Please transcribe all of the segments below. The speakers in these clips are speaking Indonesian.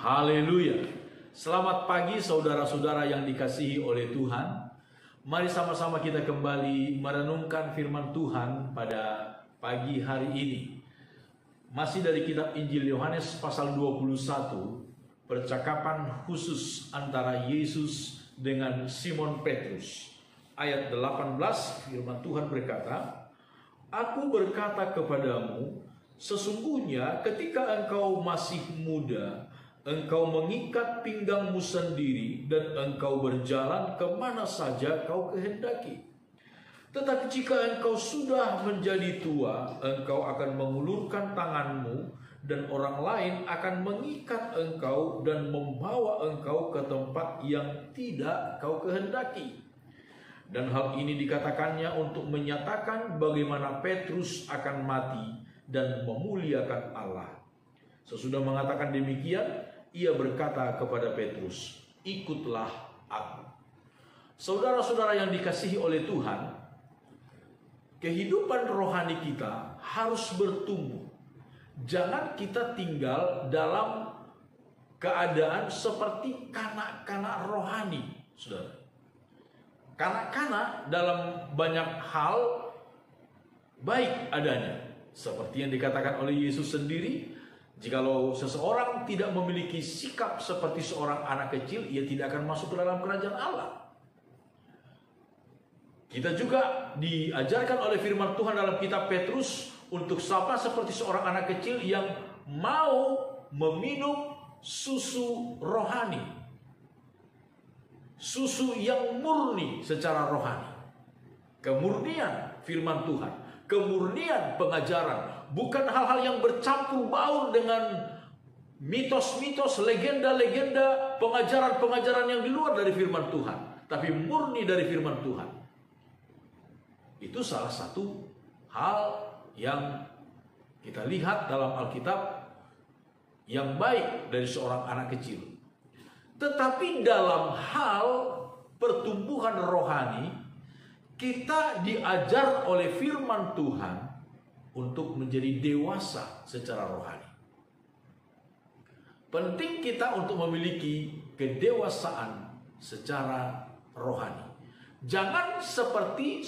Haleluya. Selamat pagi saudara-saudara yang dikasihi oleh Tuhan. Mari sama-sama kita kembali merenungkan firman Tuhan pada pagi hari ini. Masih dari kitab Injil Yohanes pasal 21, percakapan khusus antara Yesus dengan Simon Petrus. Ayat 18 firman Tuhan berkata, "Aku berkata kepadamu, sesungguhnya ketika engkau masih muda, engkau mengikat pinggangmu sendiri dan engkau berjalan kemana saja kau kehendaki. Tetapi jika engkau sudah menjadi tua, engkau akan mengulurkan tanganmu dan orang lain akan mengikat engkau dan membawa engkau ke tempat yang tidak kau kehendaki." Dan hal ini dikatakannya untuk menyatakan bagaimana Petrus akan mati dan memuliakan Allah. Sesudah mengatakan demikian, ia berkata kepada Petrus, "Ikutlah aku." Saudara-saudara yang dikasihi oleh Tuhan, kehidupan rohani kita harus bertumbuh. Jangan kita tinggal dalam keadaan seperti kanak-kanak rohani, saudara. Kanak-kanak dalam banyak hal baik adanya, seperti yang dikatakan oleh Yesus sendiri, jikalau seseorang tidak memiliki sikap seperti seorang anak kecil, ia tidak akan masuk ke dalam kerajaan Allah. Kita juga diajarkan oleh firman Tuhan dalam kitab Petrus untuk sama seperti seorang anak kecil yang mau meminum susu rohani, susu yang murni secara rohani. Kemurnian firman Tuhan, kemurnian pengajaran, bukan hal-hal yang bercampur baur dengan mitos-mitos, legenda-legenda, pengajaran-pengajaran yang di luar dari firman Tuhan, tapi murni dari firman Tuhan. Itu salah satu hal yang kita lihat dalam Alkitab yang baik dari seorang anak kecil. Tetapi dalam hal pertumbuhan rohani, kita diajar oleh firman Tuhan untuk menjadi dewasa secara rohani. Penting kita untuk memiliki kedewasaan secara rohani. Jangan seperti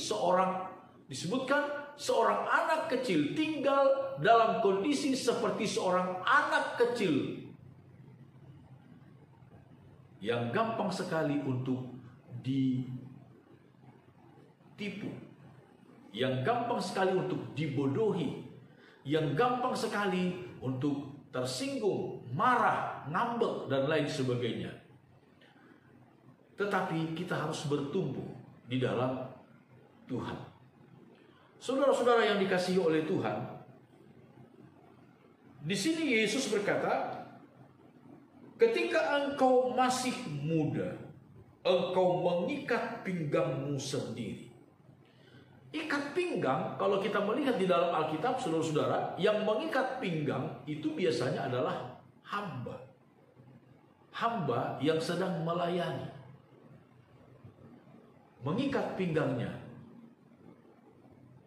disebutkan seorang anak kecil tinggal dalam kondisi seperti seorang anak kecil yang gampang sekali untuk ditipu, yang gampang sekali untuk dibodohi, yang gampang sekali untuk tersinggung, marah, ngambek, dan lain sebagainya. Tetapi kita harus bertumbuh di dalam Tuhan. Saudara-saudara yang dikasihi oleh Tuhan, di sini Yesus berkata, ketika engkau masih muda, engkau mengikat pinggangmu sendiri. Ikat pinggang, kalau kita melihat di dalam Alkitab, saudara-saudara, yang mengikat pinggang itu biasanya adalah hamba. Hamba yang sedang melayani. Mengikat pinggangnya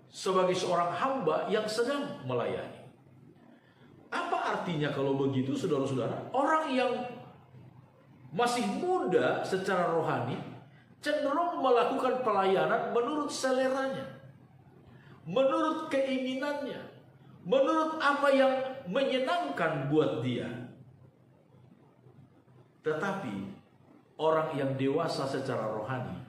sebagai seorang hamba yang sedang melayani. Apa artinya kalau begitu, saudara-saudara? Orang yang masih muda secara rohani cenderung melakukan pelayanan menurut seleranya, menurut keinginannya, menurut apa yang menyenangkan buat dia. Tetapi orang yang dewasa secara rohani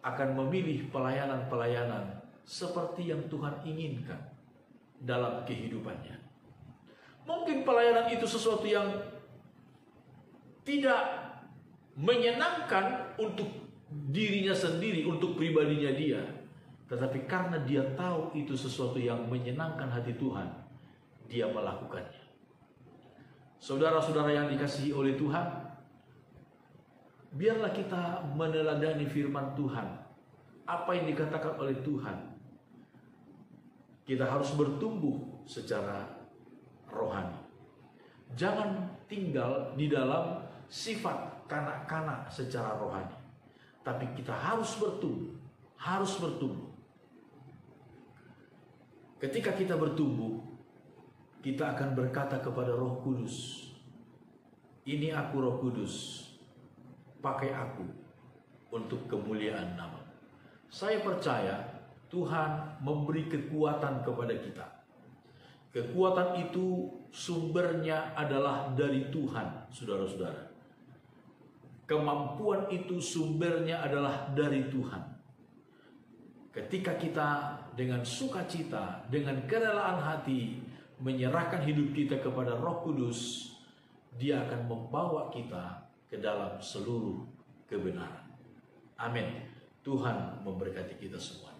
akan memilih pelayanan-pelayanan seperti yang Tuhan inginkan dalam kehidupannya. Mungkin pelayanan itu sesuatu yang tidak menyenangkan untuk dirinya sendiri, untuk pribadinya dia. Tetapi karena dia tahu itu sesuatu yang menyenangkan hati Tuhan, dia melakukannya. Saudara-saudara yang dikasihi oleh Tuhan, biarlah kita meneladani firman Tuhan. Apa yang dikatakan oleh Tuhan, kita harus bertumbuh secara rohani. Jangan tinggal di dalam sifat kanak-kanak secara rohani, tapi kita harus bertumbuh, harus bertumbuh. Ketika kita bertumbuh, kita akan berkata kepada Roh Kudus, ini aku Roh Kudus, pakai aku untuk kemuliaan nama. Saya percaya Tuhan memberi kekuatan kepada kita. Kekuatan itu sumbernya adalah dari Tuhan, saudara-saudara. Kemampuan itu sumbernya adalah dari Tuhan. Ketika kita dengan sukacita, dengan kerelaan hati menyerahkan hidup kita kepada Roh Kudus, Dia akan membawa kita ke dalam seluruh kebenaran. Amin. Tuhan memberkati kita semua.